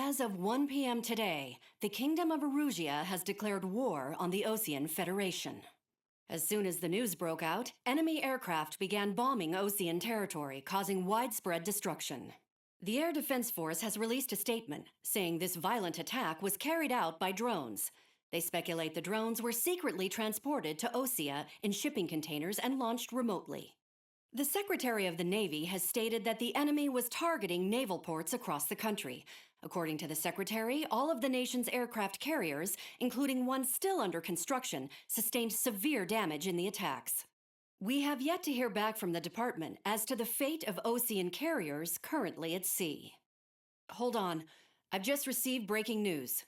As of 1 p.m. today, the Kingdom of Erusia has declared war on the Osean Federation. As soon as the news broke out, enemy aircraft began bombing Osean territory, causing widespread destruction. The Air Defense Force has released a statement saying this violent attack was carried out by drones. They speculate the drones were secretly transported to Osea in shipping containers and launched remotely. The Secretary of the Navy has stated that the enemy was targeting naval ports across the country. According to the Secretary, all of the nation's aircraft carriers, including one still under construction, sustained severe damage in the attacks. We have yet to hear back from the department as to the fate of Osean carriers currently at sea. Hold on, I've just received breaking news.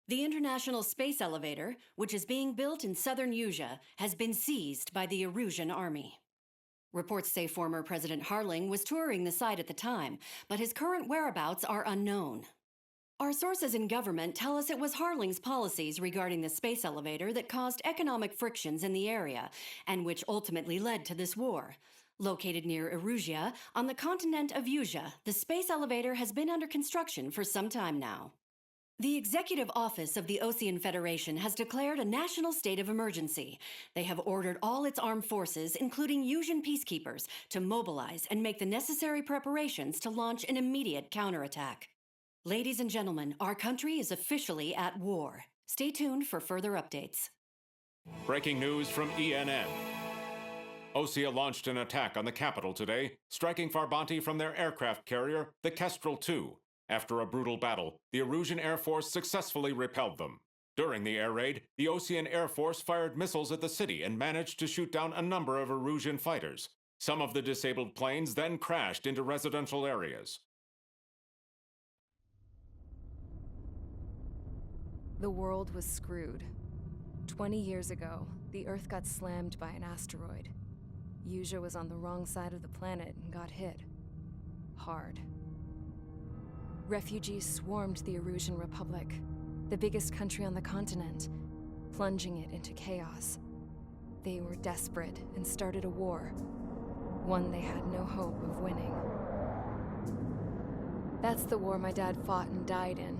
The International Space Elevator, which is being built in southern Usea, has been seized by the Erusian army. Reports say former President Harling was touring the site at the time, but his current whereabouts are unknown. Our sources in government tell us it was Harling's policies regarding the space elevator that caused economic frictions in the area, and which ultimately led to this war. Located near Erusia, on the continent of Usea, the space elevator has been under construction for some time now. The Executive Office of the Osean Federation has declared a national state of emergency. They have ordered all its armed forces, including Usian peacekeepers, to mobilize and make the necessary preparations to launch an immediate counterattack. Ladies and gentlemen, our country is officially at war. Stay tuned for further updates. Breaking news from ENN. Osea launched an attack on the capital today, striking Farbanti from their aircraft carrier, the Kestrel II. After a brutal battle, the Erusian Air Force successfully repelled them. During the air raid, the Osean Air Force fired missiles at the city and managed to shoot down a number of Erusian fighters. Some of the disabled planes then crashed into residential areas. The world was screwed. 20 years ago, the Earth got slammed by an asteroid. Usea was on the wrong side of the planet and got hit. Hard. Refugees swarmed the Erusian Republic, the biggest country on the continent, plunging it into chaos. They were desperate and started a war, one they had no hope of winning. That's the war my dad fought and died in.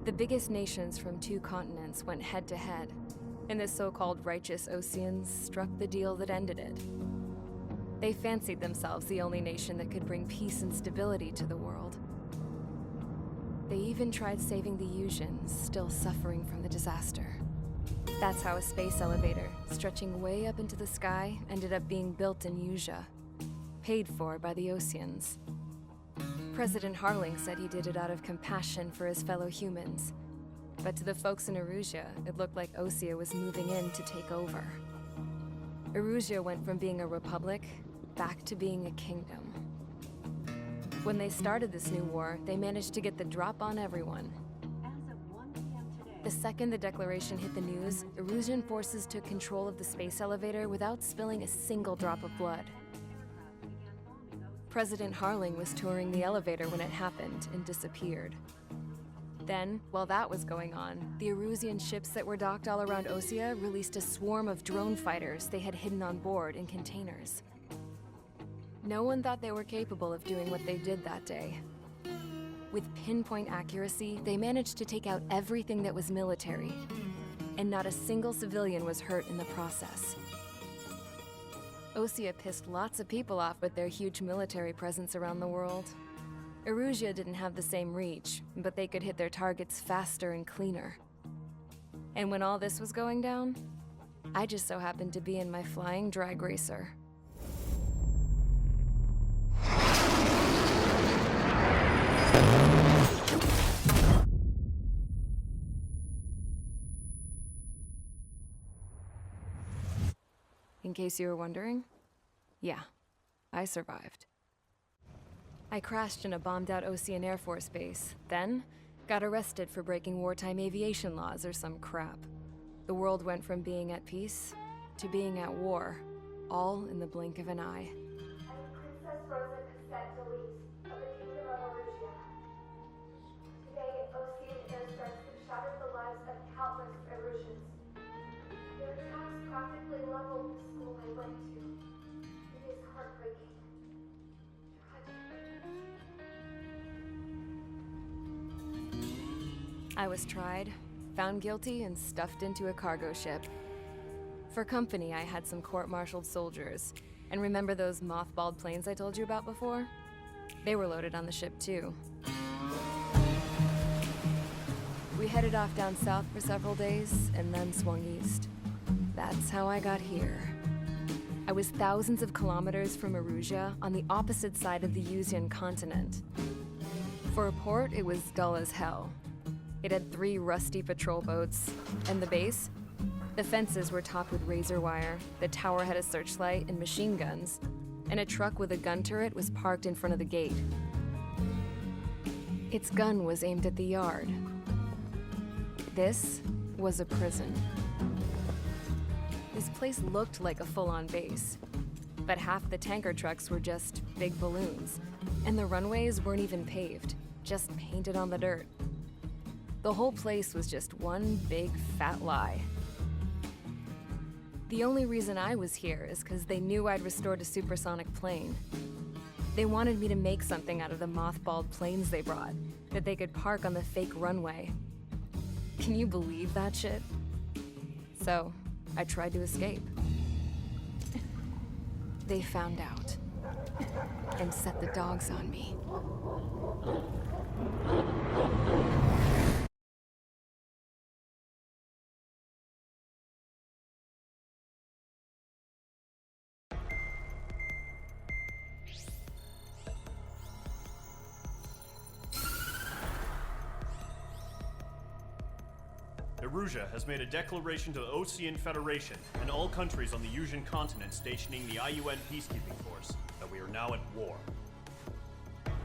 The biggest nations from 2 continents went head-to-head, and the so-called righteous Oseans struck the deal that ended it. They fancied themselves the only nation that could bring peace and stability to the world. They even tried saving the Usians, still suffering from the disaster. That's how a space elevator, stretching way up into the sky, ended up being built in Usea, paid for by the Oseans. President Harling said he did it out of compassion for his fellow humans. But to the folks in Erusia, it looked like Osea was moving in to take over. Erusia went from being a republic back to being a kingdom. When they started this new war, they managed to get the drop on everyone. As of 1 p.m. today, The second the declaration hit the news, Erusian forces took control of the space elevator without spilling a single drop of blood. President Harling was touring the elevator when it happened and disappeared. Then, while that was going on, the Erusian ships that were docked all around Osea released a swarm of drone fighters they had hidden on board in containers. No one thought they were capable of doing what they did that day. With pinpoint accuracy, they managed to take out everything that was military, and not a single civilian was hurt in the process. Osea pissed lots of people off with their huge military presence around the world. Erusia didn't have the same reach, but they could hit their targets faster and cleaner. And when all this was going down, I just so happened to be in my flying drag racer. In case you were wondering, yeah, I survived. I crashed in a bombed-out Osean Air Force base, then got arrested for breaking wartime aviation laws or some crap. The world went from being at peace to being at war, all in the blink of an eye. I am Princess Rosa Cassette of the Kingdom of Erusia. Today, Osean airstrikes have shattered the lives of countless Erusians. Their attacks practically leveled the school I went to. It is heartbreaking. Tragic. I was tried, found guilty, and stuffed into a cargo ship. For company, I had some court-martialed soldiers. And remember those mothballed planes I told you about before? They were loaded on the ship too. We headed off down south for several days, and then swung east. That's how I got here. I was thousands of kilometers from Erusia, on the opposite side of the Yuzian continent. For a port, it was dull as hell. It had 3 rusty patrol boats, and the base? The fences were topped with razor wire, the tower had a searchlight and machine guns, and a truck with a gun turret was parked in front of the gate. Its gun was aimed at the yard. This was a prison. This place looked like a full-on base, but half the tanker trucks were just big balloons, and the runways weren't even paved, just painted on the dirt. The whole place was just one big fat lie. The only reason I was here is because they knew I'd restored a supersonic plane. They wanted me to make something out of the mothballed planes they brought, that they could park on the fake runway. Can you believe that shit? So, I tried to escape. They found out, and set the dogs on me. Erusia has made a declaration to the Osean Federation and all countries on the Yuzian continent stationing the IUN peacekeeping force that we are now at war.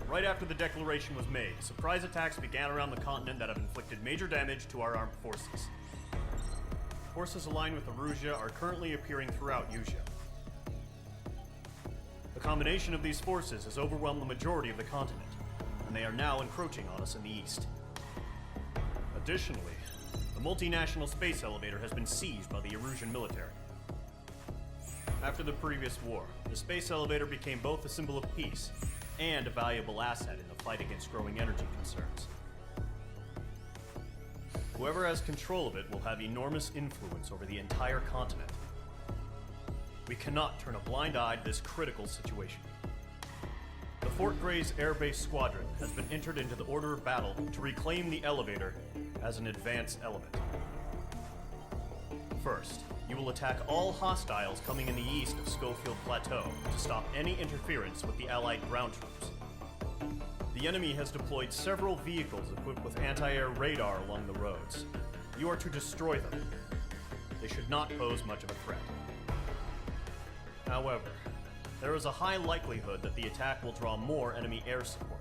Right after the declaration was made, surprise attacks began around the continent that have inflicted major damage to our armed forces. Forces aligned with Erusia are currently appearing throughout Yusia. The combination of these forces has overwhelmed the majority of the continent, and they are now encroaching on us in the east. Additionally, the multinational space elevator has been seized by the Erusian military. After the previous war, the space elevator became both a symbol of peace and a valuable asset in the fight against growing energy concerns. Whoever has control of it will have enormous influence over the entire continent. We cannot turn a blind eye to this critical situation. The Fort Gray's Air Base Squadron has been entered into the order of battle to reclaim the elevator as an advance element. First, you will attack all hostiles coming in the east of Schofield Plateau to stop any interference with the Allied ground troops. The enemy has deployed several vehicles equipped with anti-air radar along the roads. You are to destroy them. They should not pose much of a threat. However, there is a high likelihood that the attack will draw more enemy air support.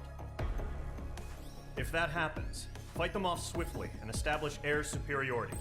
If that happens, fight them off swiftly and establish air superiority.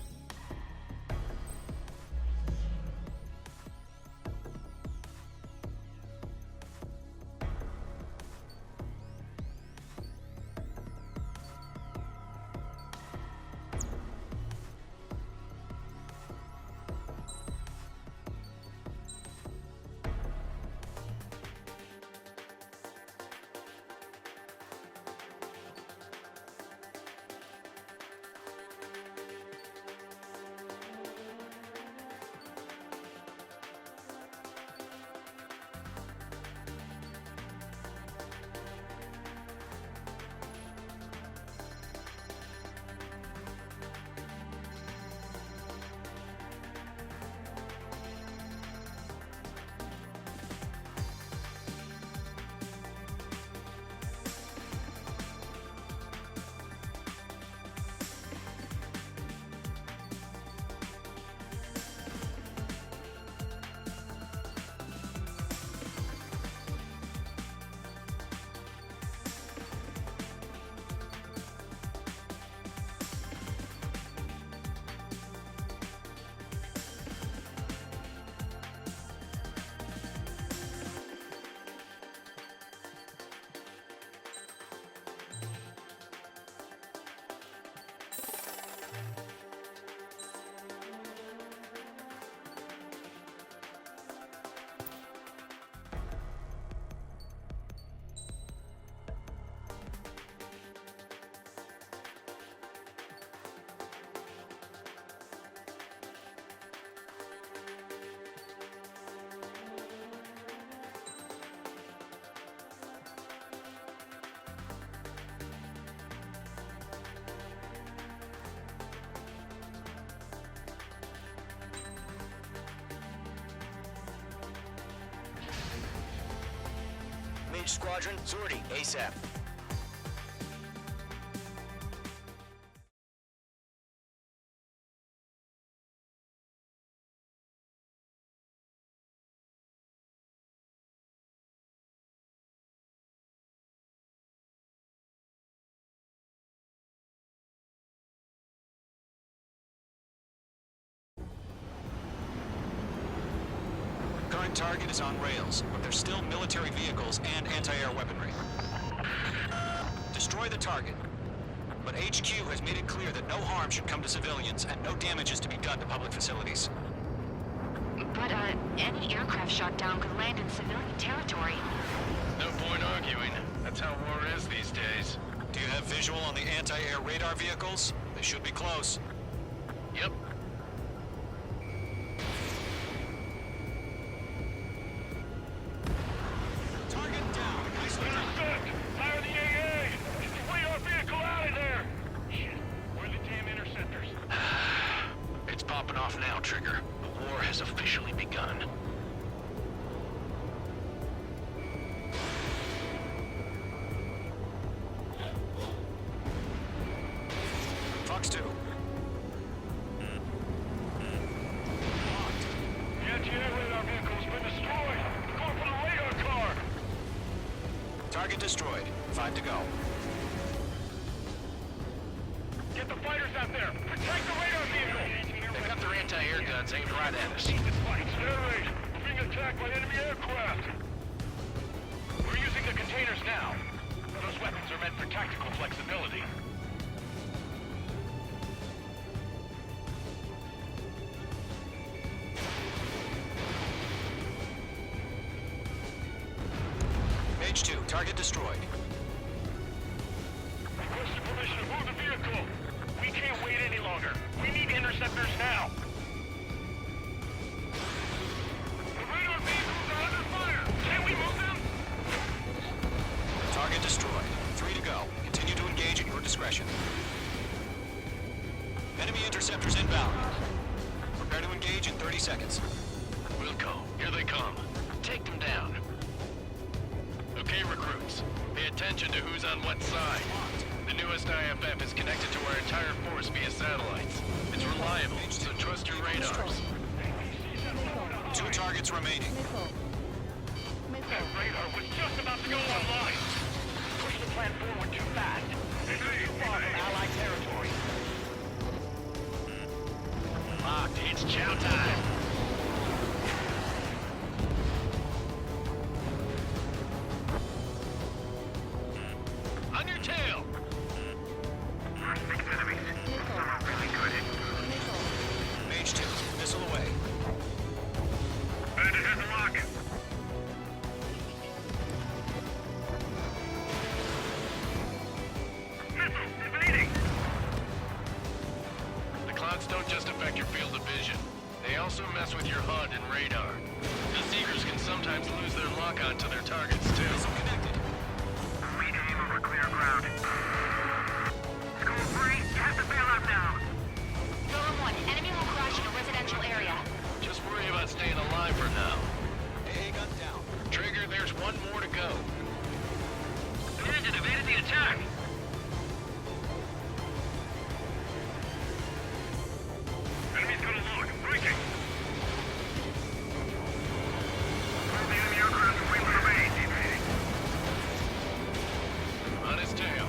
Squadron, sortie, ASAP. Current target is on rails, but there's still military vehicles and anti-air weaponry. Destroy the target. But HQ has made it clear that no harm should come to civilians and no damage is to be done to public facilities. But, any aircraft shot down could land in civilian territory. No point arguing. That's how war is these days. Do you have visual on the anti-air radar vehicles? They should be close. Yep. Target down. Nicely done. Understood! Fire the AA! Get the radar vehicle out of there! Shit, where are the damn interceptors? It's popping off now, Trigger. The war has officially begun. Fox 2. The anti-air radar vehicle's been destroyed! Going for the radar car! Target destroyed. 5 to go. Get the fighters out there! Protect the radar vehicle! They got their anti-air guns aimed right at us. Air raid! We're being attacked by enemy aircraft! We're using the containers now. Those weapons are meant for tactical flexibility. H2, target destroyed. Requesting permission to move the vehicle. We can't wait any longer. We need interceptors now. The radar vehicles are under fire. Can we move them? Target destroyed. 3 to go. Continue to engage at your discretion. Enemy interceptors inbound. Prepare to engage in 30 seconds. Wilco, here they come. Take them down. Okay, recruits. Pay attention to who's on what side. The newest IFF is connected to our entire force via satellites. It's reliable, so trust your radars. 2 targets remaining. That radar was just about to go online. Push the plan forward too fast. It's too far from Allied territory. Locked. It's chow time. On your tail. Six enemies. Some are really good. H2, missile away. Bandit hit and lock. Missile evading. The clouds don't just affect your field of vision. They also mess with your HUD and radar. The Seekers can sometimes lose their lock-on to their targets, too. Missile connected. We aim over clear ground. School free, you have to bail out now. Golem 1, enemy will crash in a residential area. Just worry about staying alive for now. AA gun down. Trigger, there's one more to go. Bandit evaded the attack. Enemy's gonna lock. Breaking. The enemy aircraft we will evade. On his tail.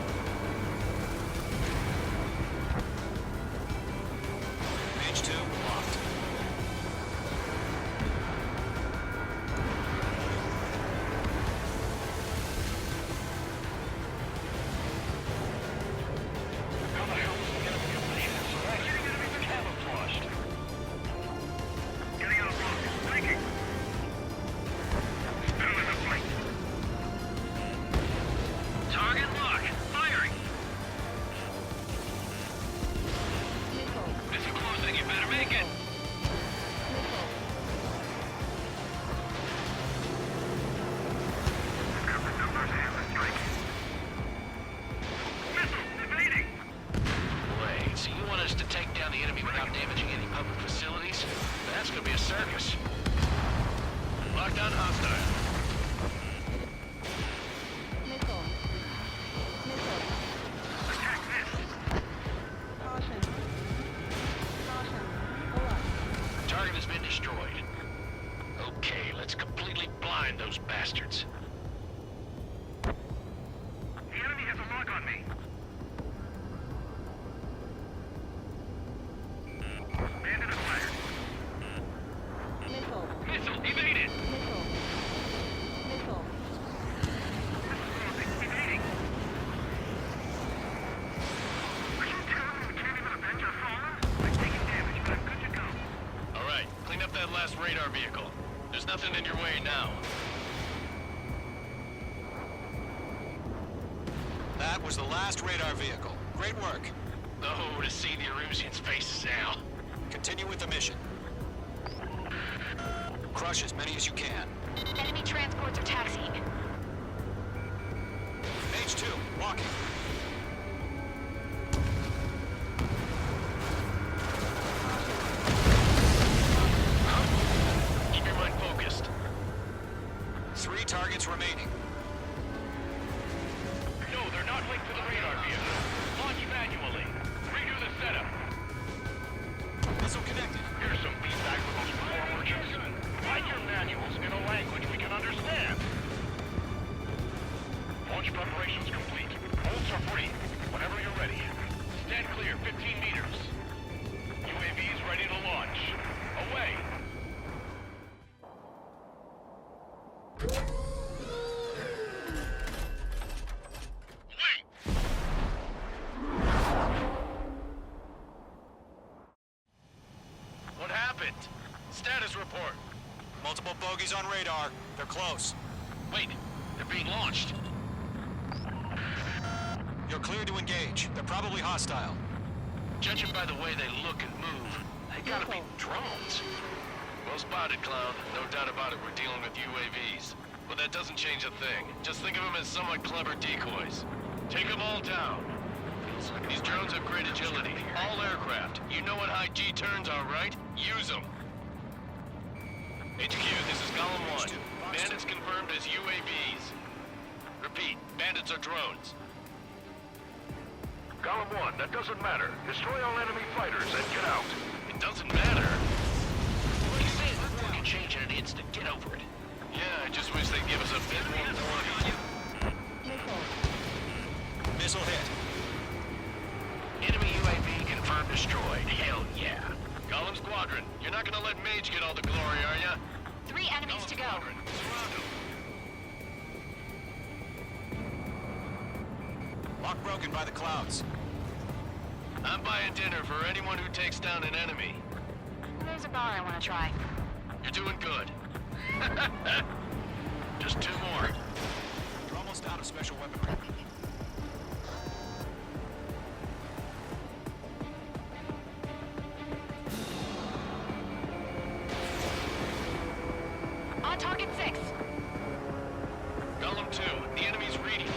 last radar vehicle. There's nothing in your way now. That was the last radar vehicle. Great work. Oh, to see the Erusians' faces now. Continue with the mission. Crush as many as you can. Enemy transports are taxiing. H2, walking. Keep your mind focused. 3 targets remaining. No, they're not linked to the radar vehicle. Launch manually. Redo the setup. Missile connected. Here's some feedback from those poor merchants. Write your manuals in a language we can understand. Launch preparations complete. Bolts are free. Whenever you're ready. Stand clear, 15 meters. UAVs ready to launch. Away. Wait! What happened? Status report. Multiple bogies on radar. They're close. Wait, they're being launched. You're cleared to engage. They're probably hostile. Judging by the way they look and move, they gotta be drones. Well spotted, Cloud. No doubt about it, we're dealing with UAVs. But that doesn't change a thing. Just think of them as somewhat clever decoys. Take them all down. These drones have great agility. All aircraft. You know what high G turns are, right? Use them. HQ, this is Column 1. Bandits confirmed as UAVs. Repeat, bandits are drones. Column 1, that doesn't matter. Destroy all enemy fighters and get out. It doesn't matter. What do you say? We can change in an instant. Get over it. Yeah, I just wish they'd give us a bit more warning. Missile hit. Enemy UAV confirmed destroyed. Hell yeah. Gollum Squadron, you're not gonna let Mage get all the glory, are ya? 3 enemies to go. Squadron, surround him. Lock broken by the clouds. I'm buying dinner for anyone who takes down an enemy. There's a bar I want to try. You're doing good. Just 2 more. You're almost out of special weaponry. On target 6. Gollum 2, the enemy's reading you.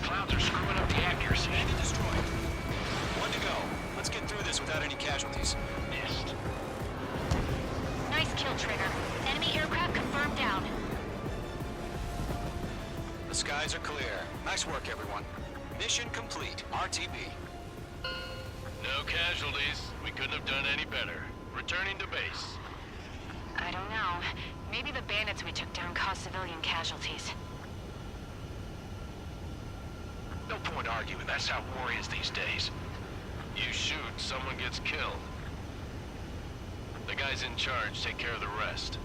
Clouds are screwing up the accuracy. Enemy destroyed. 1 to go. Let's get through this without any casualties. Missed. Nice kill, Trigger. Enemy aircraft confirmed down. The skies are clear. Nice work, everyone. Mission complete. RTB. No casualties. We couldn't have done any better. Returning to base. I don't know. Maybe the bandits we took down caused civilian casualties. No point arguing. That's how war is these days. You shoot, someone gets killed. The guys in charge take care of the rest.